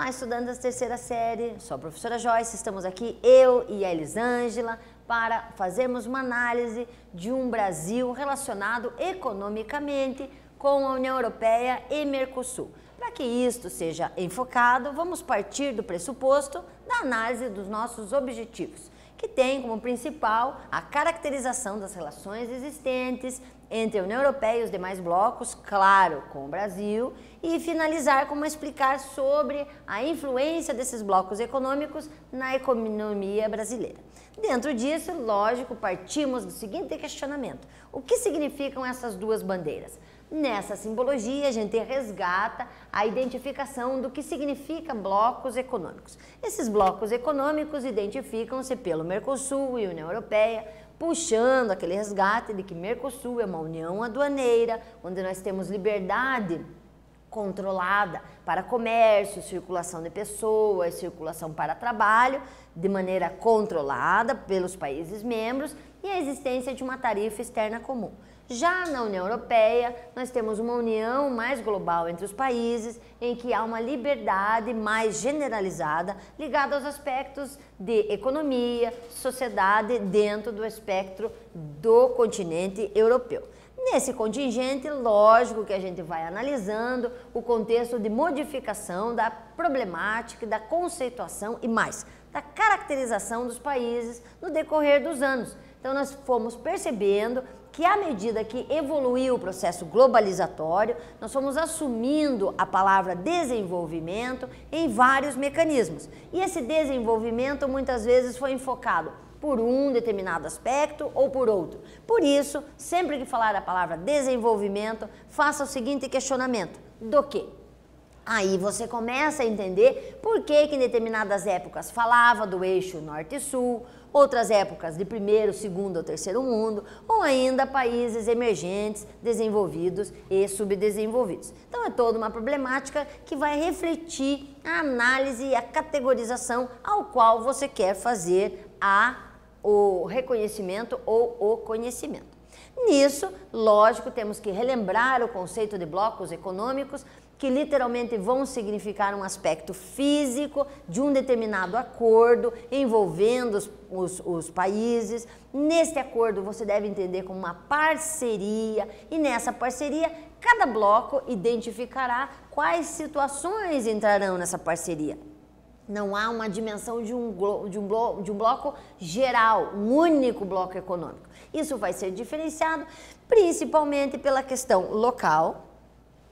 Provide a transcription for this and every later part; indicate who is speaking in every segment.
Speaker 1: Olá, estudantes da terceira série, sou a professora Joyce, estamos aqui, eu e a Elisângela, para fazermos uma análise de um Brasil relacionado economicamente com a União Europeia e Mercosul. Para que isto seja enfocado, vamos partir do pressuposto da análise dos nossos objetivos, que tem como principal a caracterização das relações existentes entre a União Europeia e os demais blocos, claro, com o Brasil, e finalizar com explicar sobre a influência desses blocos econômicos na economia brasileira. Dentro disso, lógico, partimos do seguinte questionamento: o que significam essas duas bandeiras? Nessa simbologia, a gente resgata a identificação do que significa blocos econômicos. Esses blocos econômicos identificam-se pelo Mercosul e União Europeia, puxando aquele resgate de que Mercosul é uma união aduaneira, onde nós temos liberdade controlada para comércio, circulação de pessoas, circulação para trabalho, de maneira controlada pelos países membros, e a existência de uma tarifa externa comum. Já na União Europeia, nós temos uma união mais global entre os países, em que há uma liberdade mais generalizada ligada aos aspectos de economia, sociedade dentro do espectro do continente europeu. Nesse contingente, lógico que a gente vai analisando o contexto de modificação da problemática, da conceituação e mais, da caracterização dos países no decorrer dos anos. Então nós fomos percebendo que à medida que evoluiu o processo globalizatório, nós fomos assumindo a palavra desenvolvimento em vários mecanismos. E esse desenvolvimento muitas vezes foi enfocado por um determinado aspecto ou por outro. Por isso, sempre que falar a palavra desenvolvimento, faça o seguinte questionamento: do quê? Aí você começa a entender por que em determinadas épocas falava do eixo norte e sul, outras épocas de primeiro, segundo ou terceiro mundo, ou ainda países emergentes, desenvolvidos e subdesenvolvidos. Então é toda uma problemática que vai refletir a análise e a categorização ao qual você quer fazer o reconhecimento ou o conhecimento. Nisso, lógico, temos que relembrar o conceito de blocos econômicos, que literalmente vão significar um aspecto físico de um determinado acordo envolvendo os países. Neste acordo você deve entender como uma parceria, e nessa parceria cada bloco identificará quais situações entrarão nessa parceria. Não há uma dimensão de um bloco geral, um único bloco econômico. Isso vai ser diferenciado principalmente pela questão local,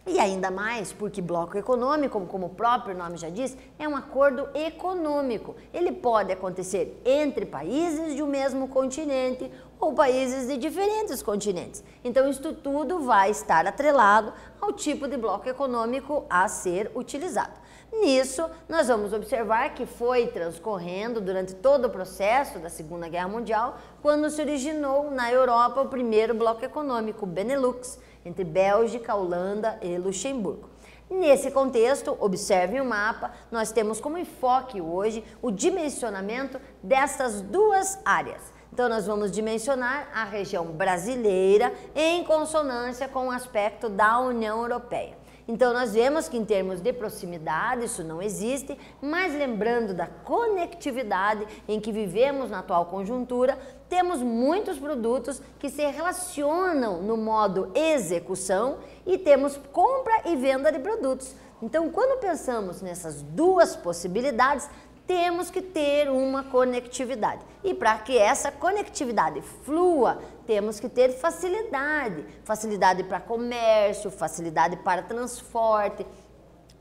Speaker 1: e ainda mais porque bloco econômico, como o próprio nome já diz, é um acordo econômico. Ele pode acontecer entre países de um mesmo continente ou países de diferentes continentes. Então, isso tudo vai estar atrelado ao tipo de bloco econômico a ser utilizado. Nisso, nós vamos observar que foi transcorrendo durante todo o processo da Segunda Guerra Mundial, quando se originou na Europa o primeiro bloco econômico, o Benelux, entre Bélgica, Holanda e Luxemburgo. Nesse contexto, observe o mapa, nós temos como enfoque hoje o dimensionamento dessas duas áreas. Então, nós vamos dimensionar a região brasileira em consonância com o aspecto da União Europeia. Então, nós vemos que em termos de proximidade isso não existe, mas lembrando da conectividade em que vivemos na atual conjuntura, temos muitos produtos que se relacionam no modo execução e temos compra e venda de produtos. Então, quando pensamos nessas duas possibilidades, temos que ter uma conectividade. E para que essa conectividade flua, temos que ter facilidade. Facilidade para comércio, facilidade para transporte,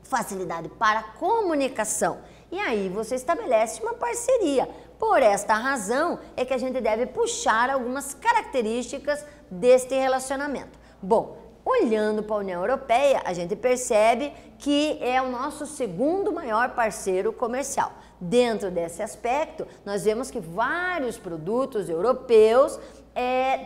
Speaker 1: facilidade para comunicação. E aí você estabelece uma parceria. Por esta razão é que a gente deve puxar algumas características deste relacionamento. Bom, olhando para a União Europeia, a gente percebe que é o nosso segundo maior parceiro comercial. dentro desse aspecto, nós vemos que vários produtos europeus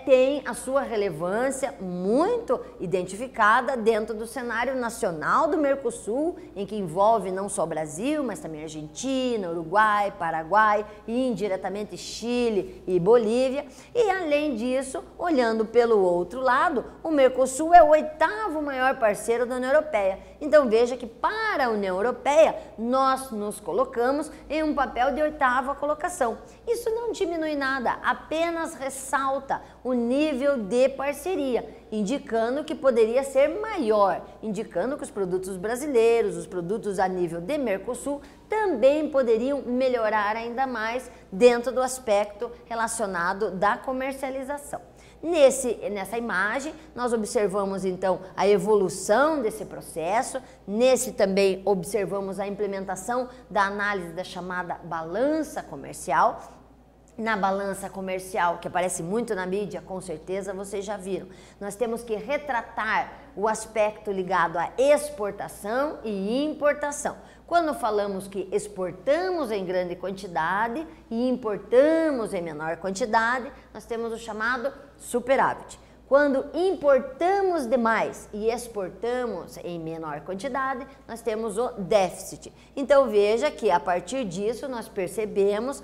Speaker 1: tem a sua relevância muito identificada dentro do cenário nacional do Mercosul, em que envolve não só Brasil, mas também Argentina, Uruguai, Paraguai e indiretamente Chile e Bolívia. E além disso, olhando pelo outro lado, o Mercosul é o 8º maior parceiro da União Europeia. Então veja que para a União Europeia nós nos colocamos em um papel de 8ª colocação. Isso não diminui nada, apenas ressalta o nível de parceria, indicando que poderia ser maior, indicando que os produtos brasileiros, os produtos a nível de Mercosul, também poderiam melhorar ainda mais dentro do aspecto relacionado da comercialização. Nessa imagem, nós observamos então a evolução desse processo, nesse também observamos a implementação da análise da chamada balança comercial. Na balança comercial, que aparece muito na mídia, com certeza vocês já viram, nós temos que retratar o aspecto ligado à exportação e importação. Quando falamos que exportamos em grande quantidade e importamos em menor quantidade, nós temos o chamado superávit. Quando importamos demais e exportamos em menor quantidade, nós temos o déficit. Então veja que a partir disso nós percebemos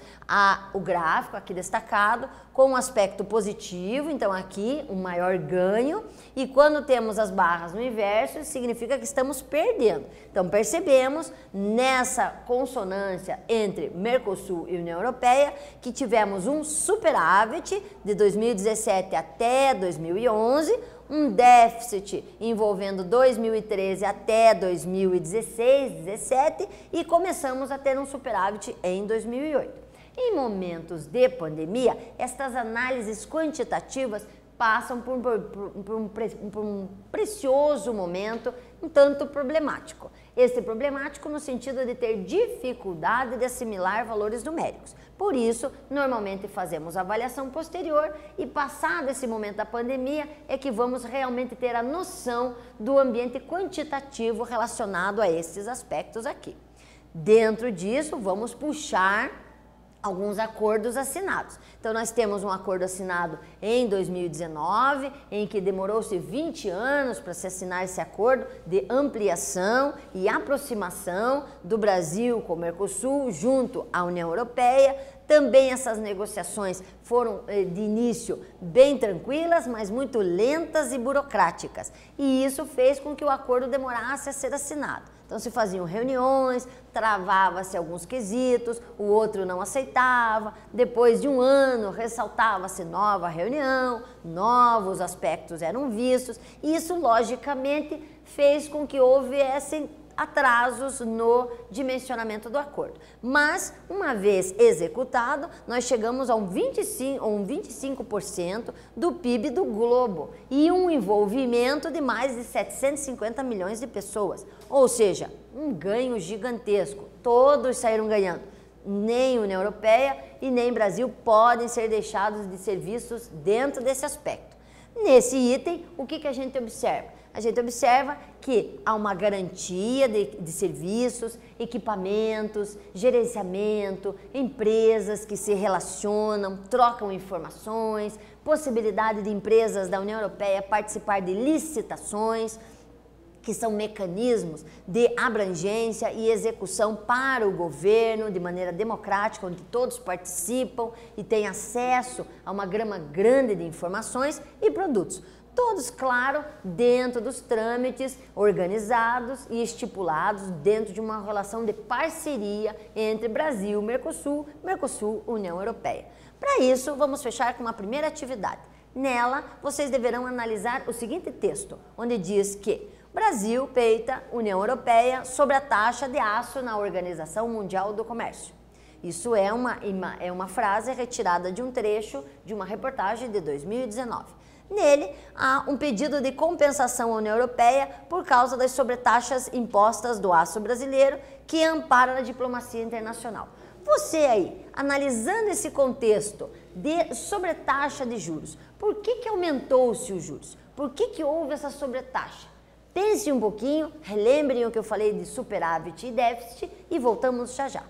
Speaker 1: o gráfico aqui destacado com um aspecto positivo, então aqui um maior ganho, e quando temos as barras no inverso, significa que estamos perdendo. Então percebemos nessa consonância entre Mercosul e União Europeia que tivemos um superávit de 2017 até 2011, um déficit envolvendo 2013 até 2016, 2017 e começamos a ter um superávit em 2008. Em momentos de pandemia, estas análises quantitativas passam por um precioso momento um tanto problemático. Esse problemático no sentido de ter dificuldade de assimilar valores numéricos. Por isso, normalmente fazemos avaliação posterior e passado esse momento da pandemia é que vamos realmente ter a noção do ambiente quantitativo relacionado a esses aspectos aqui. Dentro disso, vamos puxar alguns acordos assinados. Então nós temos um acordo assinado em 2019, em que demorou-se 20 anos para se assinar esse acordo de ampliação e aproximação do Brasil com o Mercosul junto à União Europeia. Também essas negociações foram de início bem tranquilas, mas muito lentas e burocráticas. E isso fez com que o acordo demorasse a ser assinado. Então se faziam reuniões, travava-se alguns quesitos, o outro não aceitava, depois de um ano ressaltava-se nova reunião, novos aspectos eram vistos, e isso logicamente fez com que houvessem atrasos no dimensionamento do acordo. Mas, uma vez executado, nós chegamos a um 25% do PIB do globo e um envolvimento de mais de 750 milhões de pessoas. Ou seja, um ganho gigantesco. Todos saíram ganhando. Nem União Europeia e nem Brasil podem ser deixados de ser vistos dentro desse aspecto. Nesse item, o que a gente observa? A gente observa que há uma garantia de serviços, equipamentos, gerenciamento, empresas que se relacionam, trocam informações, possibilidade de empresas da União Europeia participar de licitações, que são mecanismos de abrangência e execução para o governo de maneira democrática, onde todos participam e têm acesso a uma gama grande de informações e produtos. Todos, claro, dentro dos trâmites organizados e estipulados dentro de uma relação de parceria entre Brasil, Mercosul, Mercosul, União Europeia. Para isso, vamos fechar com uma primeira atividade. Nela, vocês deverão analisar o seguinte texto, onde diz que Brasil peita União Europeia sobre a taxa de aço na Organização Mundial do Comércio. Isso é uma frase retirada de um trecho de uma reportagem de 2019. Nele, há um pedido de compensação à União Europeia por causa das sobretaxas impostas do aço brasileiro que ampara a diplomacia internacional. Você aí, analisando esse contexto de sobretaxa de juros, por que aumentou-se os juros? Por que houve essa sobretaxa? Pense um pouquinho, relembrem o que eu falei de superávit e déficit e voltamos já já.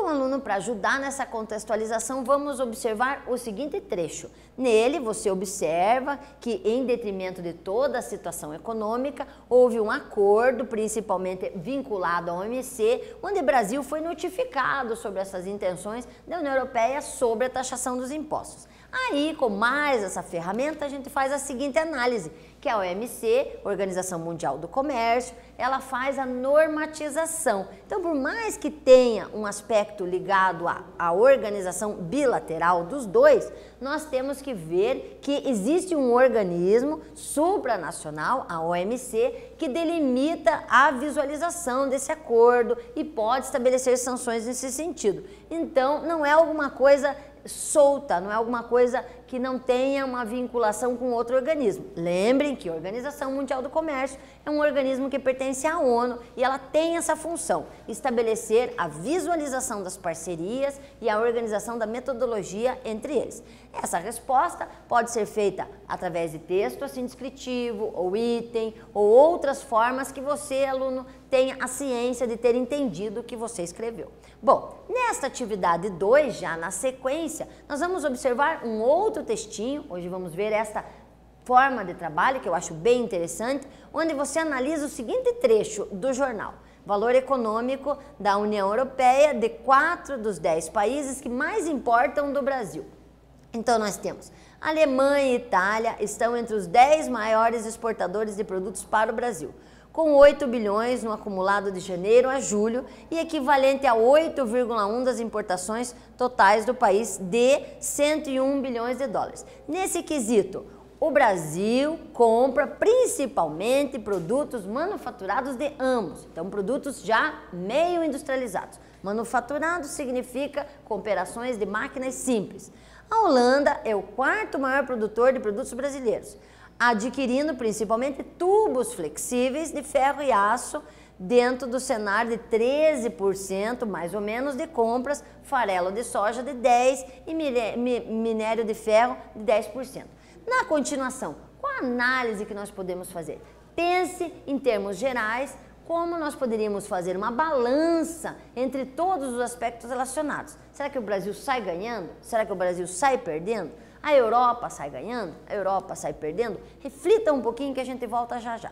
Speaker 1: Então, aluno, para ajudar nessa contextualização, vamos observar o seguinte trecho. Nele, você observa que, em detrimento de toda a situação econômica, houve um acordo, principalmente vinculado à OMC, onde o Brasil foi notificado sobre essas intenções da União Europeia sobre a taxação dos impostos. Aí, com mais essa ferramenta, a gente faz a seguinte análise, que a OMC, Organização Mundial do Comércio, ela faz a normatização. Então, por mais que tenha um aspecto ligado à organização bilateral dos dois, nós temos que ver que existe um organismo supranacional, a OMC, que delimita a visualização desse acordo e pode estabelecer sanções nesse sentido. Então, não é alguma coisa solta, não é alguma coisa que não tenha uma vinculação com outro organismo. Lembrem que a Organização Mundial do Comércio é um organismo que pertence à ONU e ela tem essa função, estabelecer a visualização das parcerias e a organização da metodologia entre eles. Essa resposta pode ser feita através de texto assim descritivo, ou item, ou outras formas que você, aluno, tenha a ciência de ter entendido o que você escreveu. Bom, nesta atividade 2, já na sequência, nós vamos observar um outro textinho, hoje vamos ver esta forma de trabalho que eu acho bem interessante, onde você analisa o seguinte trecho do jornal: valor econômico da União Europeia de 4 dos 10 países que mais importam do Brasil. Então nós temos Alemanha e Itália estão entre os 10 maiores exportadores de produtos para o Brasil, com 8 bilhões no acumulado de janeiro a julho e equivalente a 8,1% das importações totais do país de 101 bilhões de dólares. Nesse quesito, o Brasil compra principalmente produtos manufaturados de ambos, então produtos já meio industrializados. Manufaturado significa com operações de máquinas simples. A Holanda é o 4º maior produtor de produtos brasileiros, adquirindo principalmente tubos flexíveis de ferro e aço dentro do cenário de 13% mais ou menos de compras, farelo de soja de 10% e minério de ferro de 10%. Na continuação, qual a análise que nós podemos fazer? Pense em termos gerais como nós poderíamos fazer uma balança entre todos os aspectos relacionados. Será que o Brasil sai ganhando? Será que o Brasil sai perdendo? A Europa sai ganhando? A Europa sai perdendo? Reflita um pouquinho que a gente volta já já.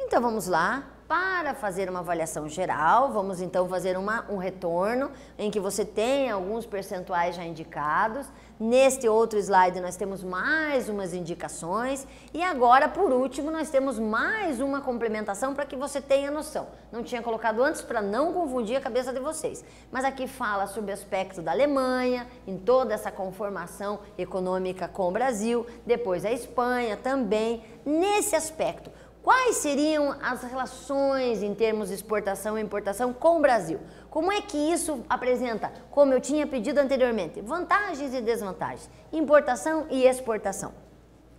Speaker 1: Então vamos lá, para fazer uma avaliação geral, vamos então fazer um retorno em que você tem alguns percentuais já indicados. Neste outro slide nós temos mais umas indicações e agora, por último, nós temos mais uma complementação para que você tenha noção. Não tinha colocado antes para não confundir a cabeça de vocês, mas aqui fala sobre o aspecto da Alemanha, em toda essa conformação econômica com o Brasil, depois a Espanha também, nesse aspecto. Quais seriam as relações em termos de exportação e importação com o Brasil? Como é que isso apresenta, como eu tinha pedido anteriormente, vantagens e desvantagens, importação e exportação?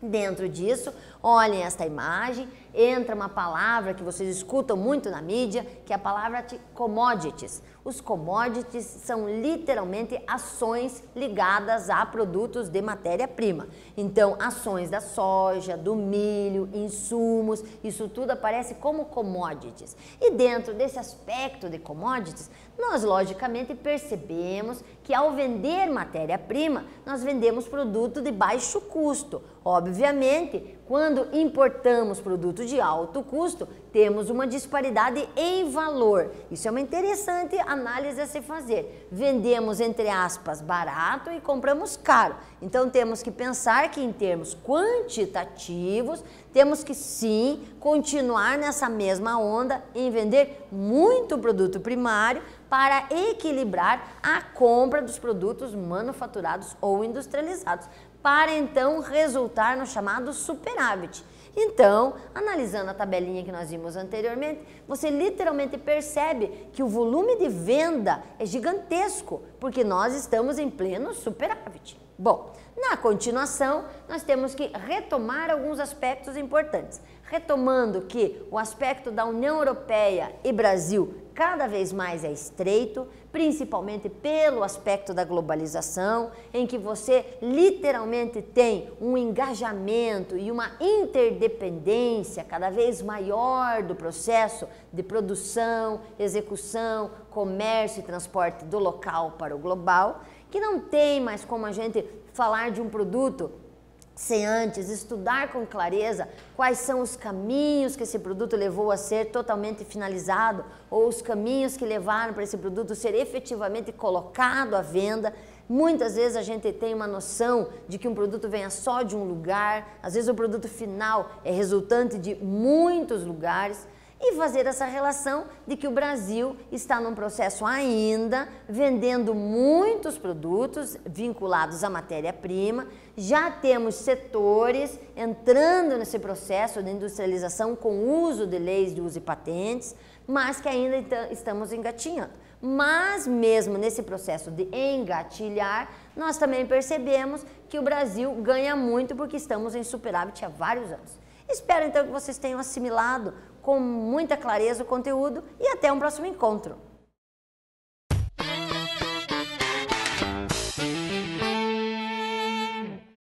Speaker 1: Dentro disso, olhem esta imagem, entra uma palavra que vocês escutam muito na mídia, que é a palavra de commodities. Os commodities são literalmente ações ligadas a produtos de matéria-prima. Então, ações da soja, do milho, insumos, isso tudo aparece como commodities. E dentro desse aspecto de commodities, nós logicamente percebemos que ao vender matéria-prima, nós vendemos produto de baixo custo. Obviamente, quando importamos produto de alto custo, temos uma disparidade em valor. Isso é uma interessante análise a se fazer. Vendemos, entre aspas, barato e compramos caro. Então, temos que pensar que em termos quantitativos, temos que sim continuar nessa mesma onda em vender muito produto primário para equilibrar a compra dos produtos manufaturados ou industrializados, para então resultar no chamado superávit. Então, analisando a tabelinha que nós vimos anteriormente, você literalmente percebe que o volume de venda é gigantesco, porque nós estamos em pleno superávit. Bom, na continuação, nós temos que retomar alguns aspectos importantes. Retomando que o aspecto da União Europeia e Brasil cada vez mais é estreito, principalmente pelo aspecto da globalização, em que você literalmente tem um engajamento e uma interdependência cada vez maior do processo de produção, execução, comércio e transporte do local para o global, que não tem mais como a gente falar de um produto sem antes estudar com clareza quais são os caminhos que esse produto levou a ser totalmente finalizado ou os caminhos que levaram para esse produto ser efetivamente colocado à venda. Muitas vezes a gente tem uma noção de que um produto venha só de um lugar, às vezes o produto final é resultante de muitos lugares. E fazer essa relação de que o Brasil está num processo ainda vendendo muitos produtos vinculados à matéria-prima, já temos setores entrando nesse processo de industrialização com o uso de leis de uso e patentes, mas que ainda estamos engatinhando. Mas mesmo nesse processo de engatilhar, nós também percebemos que o Brasil ganha muito porque estamos em superávit há vários anos. Espero então que vocês tenham assimilado com muita clareza o conteúdo e até um próximo encontro.